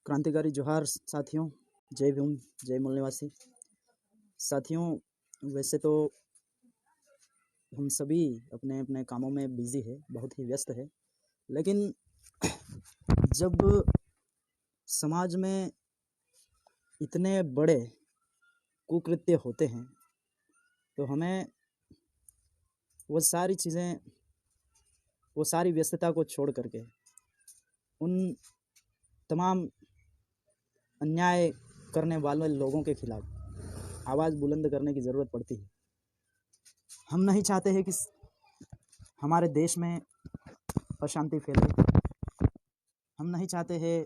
क्रांतिकारी जोहार साथियों। जय भीम, जय मूल निवासी साथियों। वैसे तो हम सभी अपने अपने कामों में बिजी है, बहुत ही व्यस्त है, लेकिन जब समाज में इतने बड़े कुकृत्य होते हैं तो हमें वो सारी चीज़ें, वो सारी व्यस्तता को छोड़ करके उन तमाम अन्याय करने वाले लोगों के खिलाफ आवाज़ बुलंद करने की ज़रूरत पड़ती है। हम नहीं चाहते हैं कि हमारे देश में अशांति फैले। हम नहीं चाहते हैं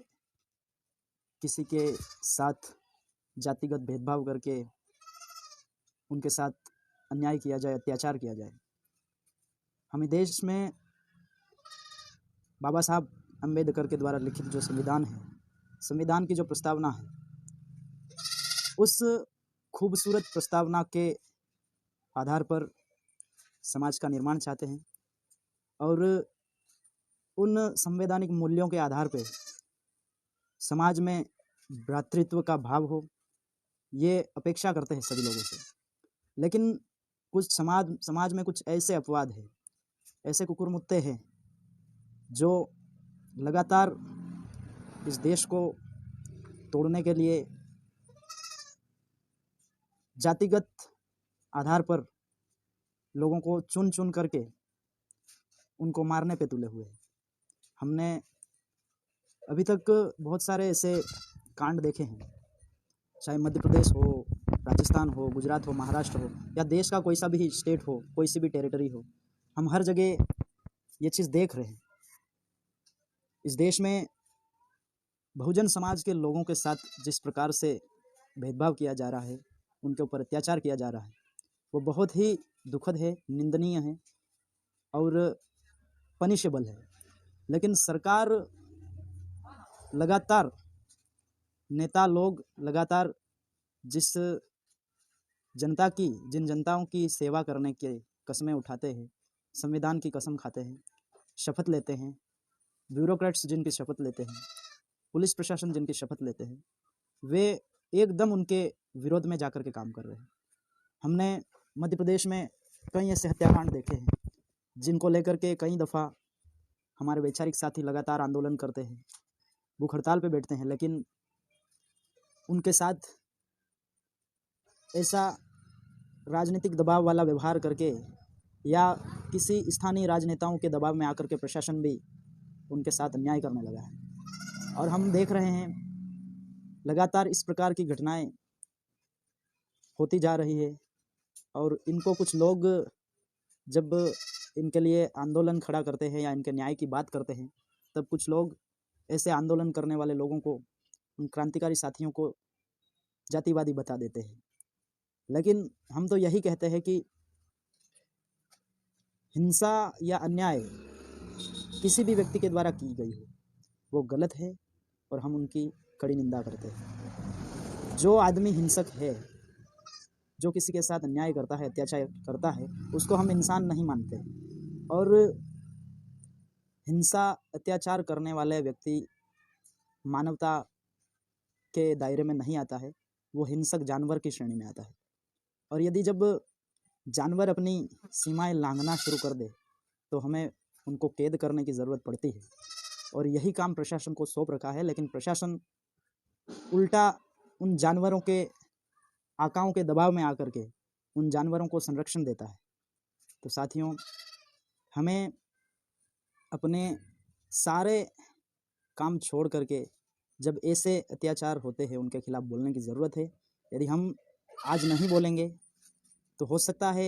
किसी के साथ जातिगत भेदभाव करके उनके साथ अन्याय किया जाए, अत्याचार किया जाए। हमें देश में बाबा साहब अम्बेडकर के द्वारा लिखित जो संविधान है, संविधान की जो प्रस्तावना है, उस खूबसूरत प्रस्तावना के आधार पर समाज का निर्माण चाहते हैं और उन संवैधानिक मूल्यों के आधार पर समाज में भ्रातृत्व का भाव हो, ये अपेक्षा करते हैं सभी लोगों से। लेकिन कुछ समाज में कुछ ऐसे अपवाद हैं, ऐसे कुकुरमुत्ते हैं जो लगातार इस देश को तोड़ने के लिए जातिगत आधार पर लोगों को चुन चुन करके उनको मारने पे तुले हुए हैं। हमने अभी तक बहुत सारे ऐसे कांड देखे हैं, चाहे मध्य प्रदेश हो, राजस्थान हो, गुजरात हो, महाराष्ट्र हो, या देश का कोई सा भी स्टेट हो, कोई सी भी टेरिटरी हो, हम हर जगह ये चीज़ देख रहे हैं। इस देश में बहुजन समाज के लोगों के साथ जिस प्रकार से भेदभाव किया जा रहा है, उनके ऊपर अत्याचार किया जा रहा है, वो बहुत ही दुखद है, निंदनीय है और पनिशेबल है। लेकिन सरकार लगातार, नेता लोग लगातार जिन जनताओं की सेवा करने के कस्में उठाते हैं, संविधान की कसम खाते हैं, शपथ लेते हैं, ब्यूरोक्रेट्स जिनकी शपथ लेते हैं, पुलिस प्रशासन जिनकी शपथ लेते हैं, वे एकदम उनके विरोध में जाकर के काम कर रहे हैं। हमने मध्य प्रदेश में कई ऐसे हत्याकांड देखे हैं जिनको लेकर के कई दफ़ा हमारे वैचारिक साथी लगातार आंदोलन करते हैं, भूख हड़ताल पे बैठते हैं, लेकिन उनके साथ ऐसा राजनीतिक दबाव वाला व्यवहार करके या किसी स्थानीय राजनेताओं के दबाव में आकर के प्रशासन भी उनके साथ अन्याय करने लगा है। और हम देख रहे हैं लगातार इस प्रकार की घटनाएं होती जा रही है और इनको कुछ लोग जब इनके लिए आंदोलन खड़ा करते हैं या इनके न्याय की बात करते हैं, तब कुछ लोग ऐसे आंदोलन करने वाले लोगों को, उन क्रांतिकारी साथियों को जातिवादी बता देते हैं। लेकिन हम तो यही कहते हैं कि हिंसा या अन्याय किसी भी व्यक्ति के द्वारा की गई हो, वो गलत है और हम उनकी कड़ी निंदा करते हैं। जो आदमी हिंसक है, जो किसी के साथ अन्याय करता है, अत्याचार करता है, उसको हम इंसान नहीं मानते। और हिंसा, अत्याचार करने वाले व्यक्ति मानवता के दायरे में नहीं आता है, वो हिंसक जानवर की श्रेणी में आता है। और यदि जब जानवर अपनी सीमाएं लांघना शुरू कर दे तो हमें उनको कैद करने की ज़रूरत पड़ती है। और यही काम प्रशासन को सौंप रखा है, लेकिन प्रशासन उल्टा उन जानवरों के आकाओं के दबाव में आकर के उन जानवरों को संरक्षण देता है। तो साथियों, हमें अपने सारे काम छोड़ करके जब ऐसे अत्याचार होते हैं उनके खिलाफ बोलने की ज़रूरत है। यदि हम आज नहीं बोलेंगे तो हो सकता है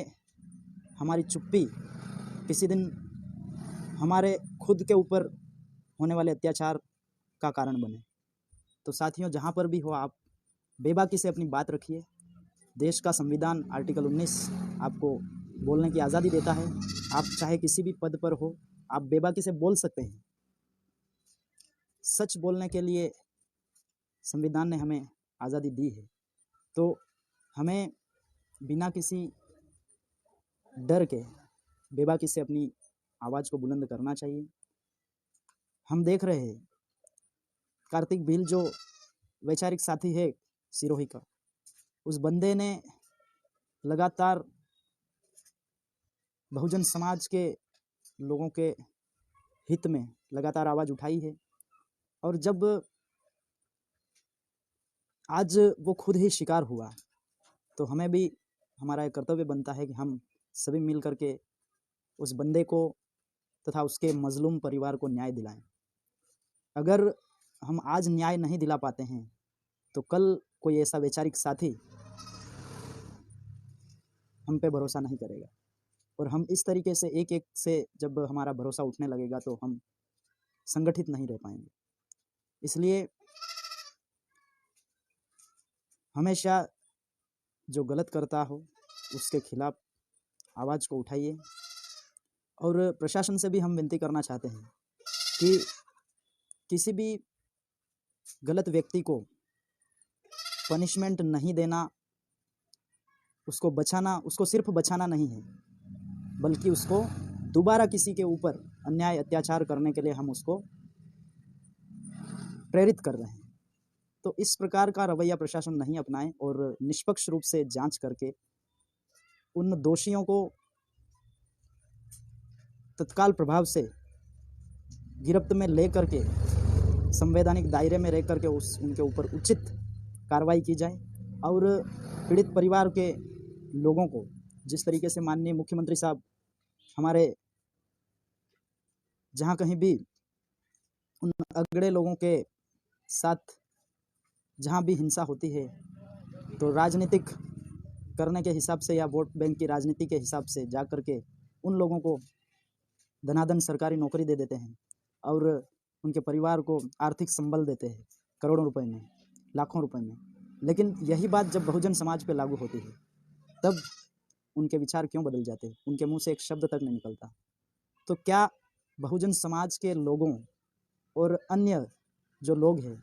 हमारी चुप्पी किसी दिन हमारे खुद के ऊपर होने वाले अत्याचार का कारण बने। तो साथियों, जहाँ पर भी हो, आप बेबाकी से अपनी बात रखिए। देश का संविधान आर्टिकल 19 आपको बोलने की आज़ादी देता है। आप चाहे किसी भी पद पर हो, आप बेबाकी से बोल सकते हैं। सच बोलने के लिए संविधान ने हमें आज़ादी दी है, तो हमें बिना किसी डर के बेबाकी से अपनी आवाज़ को बुलंद करना चाहिए। हम देख रहे हैं कार्तिक भील जो वैचारिक साथी है सिरोही का, उस बंदे ने लगातार बहुजन समाज के लोगों के हित में लगातार आवाज़ उठाई है। और जब आज वो खुद ही शिकार हुआ तो हमें भी हमारा एक कर्तव्य बनता है कि हम सभी मिल करके उस बंदे को तथा उसके मजलूम परिवार को न्याय दिलाएं। अगर हम आज न्याय नहीं दिला पाते हैं तो कल कोई ऐसा वैचारिक साथी हम पे भरोसा नहीं करेगा। और हम इस तरीके से एक एक से जब हमारा भरोसा उठने लगेगा तो हम संगठित नहीं रह पाएंगे। इसलिए हमेशा जो गलत करता हो उसके खिलाफ आवाज़ को उठाइए। और प्रशासन से भी हम विनती करना चाहते हैं कि किसी भी गलत व्यक्ति को पनिशमेंट नहीं देना, उसको बचाना, उसको सिर्फ बचाना नहीं है बल्कि उसको दोबारा किसी के ऊपर अन्याय अत्याचार करने के लिए हम उसको प्रेरित कर रहे हैं। तो इस प्रकार का रवैया प्रशासन नहीं अपनाए और निष्पक्ष रूप से जांच करके उन दोषियों को तत्काल प्रभाव से गिरफ्त में ले करके संवैधानिक दायरे में रह करके उनके ऊपर उचित कार्रवाई की जाए। और पीड़ित परिवार के लोगों को जिस तरीके से माननीय मुख्यमंत्री साहब हमारे जहाँ कहीं भी उन अगड़े लोगों के साथ जहाँ भी हिंसा होती है तो राजनीतिक करने के हिसाब से या वोट बैंक की राजनीति के हिसाब से जा कर के उन लोगों को धनाधन सरकारी नौकरी दे देते हैं और उनके परिवार को आर्थिक संबल देते हैं करोड़ों रुपए में, लाखों रुपए में। लेकिन यही बात जब बहुजन समाज पे लागू होती है तब उनके विचार क्यों बदल जाते हैं, उनके मुंह से एक शब्द तक नहीं निकलता। तो क्या बहुजन समाज के लोगों और अन्य जो लोग हैं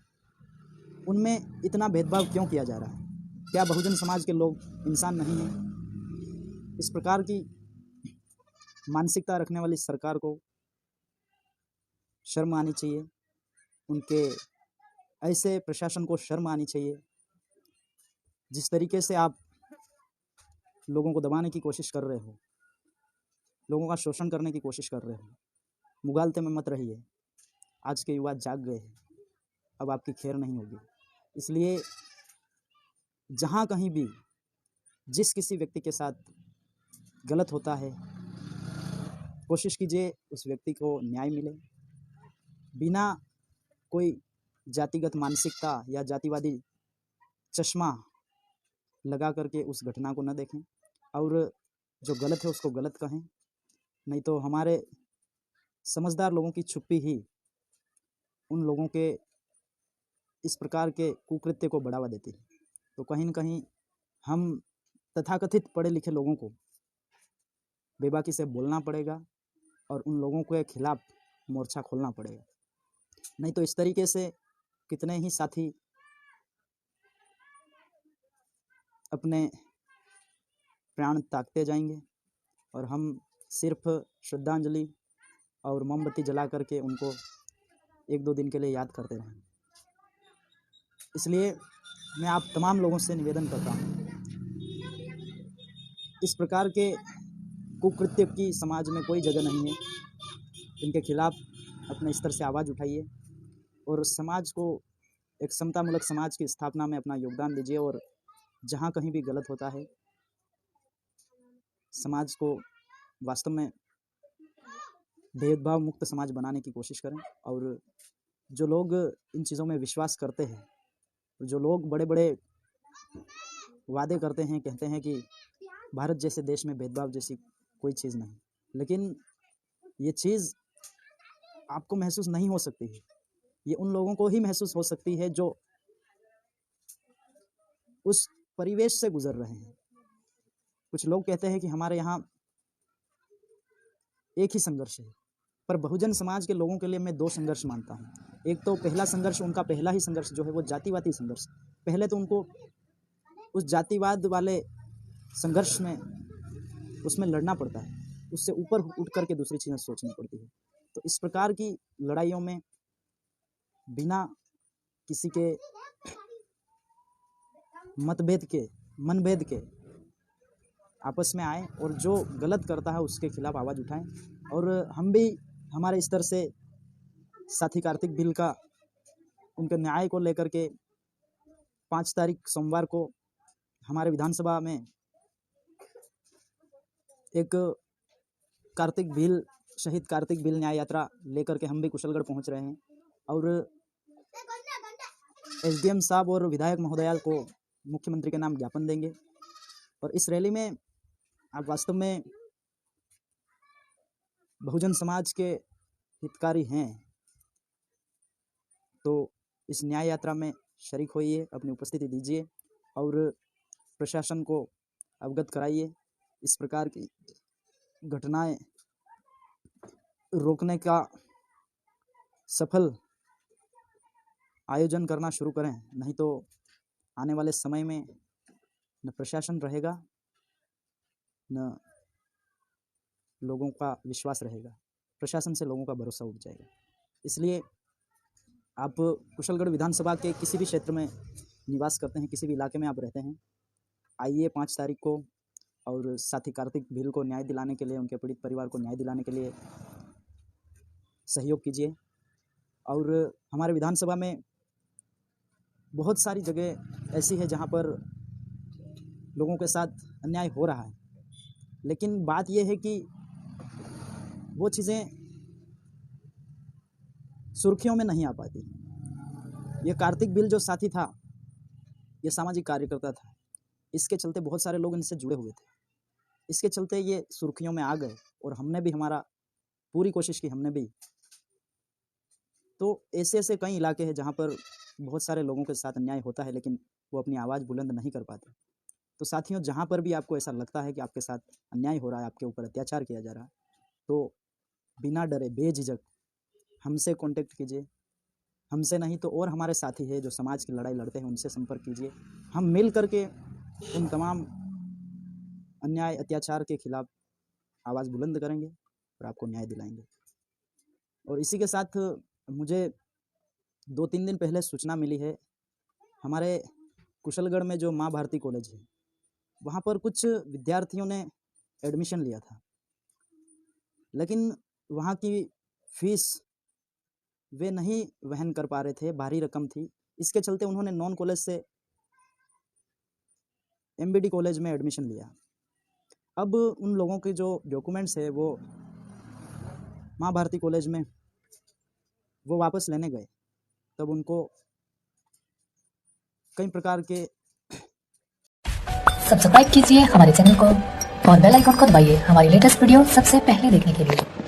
उनमें इतना भेदभाव क्यों किया जा रहा है? क्या बहुजन समाज के लोग इंसान नहीं हैं? इस प्रकार की मानसिकता रखने वाली सरकार को शर्म आनी चाहिए, उनके ऐसे प्रशासन को शर्म आनी चाहिए। जिस तरीके से आप लोगों को दबाने की कोशिश कर रहे हो, लोगों का शोषण करने की कोशिश कर रहे हो, मुगालते में मत रहिए। आज के युवा जाग गए हैं, अब आपकी खैर नहीं होगी। इसलिए जहाँ कहीं भी जिस किसी व्यक्ति के साथ गलत होता है कोशिश कीजिए उस व्यक्ति को न्याय मिले, बिना कोई जातिगत मानसिकता या जातिवादी चश्मा लगा करके उस घटना को न देखें और जो गलत है उसको गलत कहें। नहीं तो हमारे समझदार लोगों की चुप्पी ही उन लोगों के इस प्रकार के कुकृत्य को बढ़ावा देती है। तो कहीं न कहीं हम तथाकथित पढ़े लिखे लोगों को बेबाकी से बोलना पड़ेगा और उन लोगों के खिलाफ मोर्चा खोलना पड़ेगा। नहीं तो इस तरीके से कितने ही साथी अपने प्राण त्यागते जाएंगे और हम सिर्फ श्रद्धांजलि और मोमबत्ती जला करके उनको 1-2 दिन के लिए याद करते रहें। इसलिए मैं आप तमाम लोगों से निवेदन करता हूँ, इस प्रकार के कुकृत्य की समाज में कोई जगह नहीं है। इनके खिलाफ अपने स्तर से आवाज़ उठाइए और समाज को एक समतामूलक समाज की स्थापना में अपना योगदान दीजिए। और जहाँ कहीं भी गलत होता है समाज को वास्तव में भेदभाव मुक्त समाज बनाने की कोशिश करें। और जो लोग इन चीज़ों में विश्वास करते हैं, जो लोग बड़े बड़े वादे करते हैं, कहते हैं कि भारत जैसे देश में भेदभाव जैसी कोई चीज़ नहीं, लेकिन ये चीज़ आपको महसूस नहीं हो सकती है। ये उन लोगों को ही महसूस हो सकती है जो उस परिवेश से गुजर रहे हैं। कुछ लोग कहते हैं कि हमारे यहाँ एक ही संघर्ष है, पर बहुजन समाज के लोगों के लिए मैं 2 संघर्ष मानता हूँ। एक तो पहला संघर्ष, उनका पहला ही संघर्ष जो है वो जातिवादी संघर्ष। पहले तो उनको उस जातिवाद वाले संघर्ष में उसमें लड़ना पड़ता है, उससे ऊपर उठ करके दूसरी चीज़ें सोचनी पड़ती है। तो इस प्रकार की लड़ाइयों में बिना किसी के मनभेद के आपस में आए और जो गलत करता है उसके खिलाफ आवाज़ उठाएं। और हम भी हमारे स्तर से साथी कार्तिक बिल का उनके न्याय को लेकर के 5 तारीख सोमवार को हमारे विधानसभा में एक शहीद कार्तिक बिल न्याय यात्रा लेकर के हम भी कुशलगढ़ पहुंच रहे हैं और एसडीएम साहब और विधायक महोदयाल को मुख्यमंत्री के नाम ज्ञापन देंगे। और इस रैली में आप वास्तव में बहुजन समाज के हितकारी हैं तो इस न्याय यात्रा में शरीक होइए, अपनी उपस्थिति दीजिए और प्रशासन को अवगत कराइए। इस प्रकार की घटनाएं रोकने का सफल आयोजन करना शुरू करें, नहीं तो आने वाले समय में न प्रशासन रहेगा न लोगों का विश्वास रहेगा, प्रशासन से लोगों का भरोसा उठ जाएगा। इसलिए आप कुशलगढ़ विधानसभा के किसी भी क्षेत्र में निवास करते हैं, किसी भी इलाके में आप रहते हैं, आइए 5 तारीख को और साथी कार्तिक बिल को न्याय दिलाने के लिए, उनके पीड़ित परिवार को न्याय दिलाने के लिए सहयोग कीजिए। और हमारे विधानसभा में बहुत सारी जगह ऐसी है जहाँ पर लोगों के साथ अन्याय हो रहा है, लेकिन बात यह है कि वो चीज़ें सुर्खियों में नहीं आ पाती। ये कार्तिक बिल जो साथी था, ये सामाजिक कार्यकर्ता था, इसके चलते बहुत सारे लोग इनसे जुड़े हुए थे, इसके चलते ये सुर्खियों में आ गए और हमने भी हमारा पूरी कोशिश की, हमने भी। तो ऐसे कई इलाके हैं जहाँ पर बहुत सारे लोगों के साथ अन्याय होता है लेकिन वो अपनी आवाज़ बुलंद नहीं कर पाते। तो साथियों, जहाँ पर भी आपको ऐसा लगता है कि आपके साथ अन्याय हो रहा है, आपके ऊपर अत्याचार किया जा रहा है, तो बिना डरे बेझिझक हमसे कांटेक्ट कीजिए। हमसे नहीं तो और हमारे साथी हैं जो समाज की लड़ाई लड़ते हैं, उनसे संपर्क कीजिए। हम मिल करके उन तमाम अन्याय अत्याचार के खिलाफ आवाज़ बुलंद करेंगे और आपको न्याय दिलाएंगे। और इसी के साथ मुझे 2-3 दिन पहले सूचना मिली है, हमारे कुशलगढ़ में जो माँ भारती कॉलेज है, वहाँ पर कुछ विद्यार्थियों ने एडमिशन लिया था, लेकिन वहाँ की फीस वे नहीं वहन कर पा रहे थे, भारी रकम थी। इसके चलते उन्होंने नॉन कॉलेज से एमबीडी कॉलेज में एडमिशन लिया। अब उन लोगों के जो डॉक्यूमेंट्स है वो माँ भारती कॉलेज में वो वापस लेने गए, तब उनको कई प्रकार के सब्सक्राइब कीजिए हमारे चैनल को और बेल आइकन को दबाइए हमारी लेटेस्ट वीडियो सबसे पहले देखने के लिए।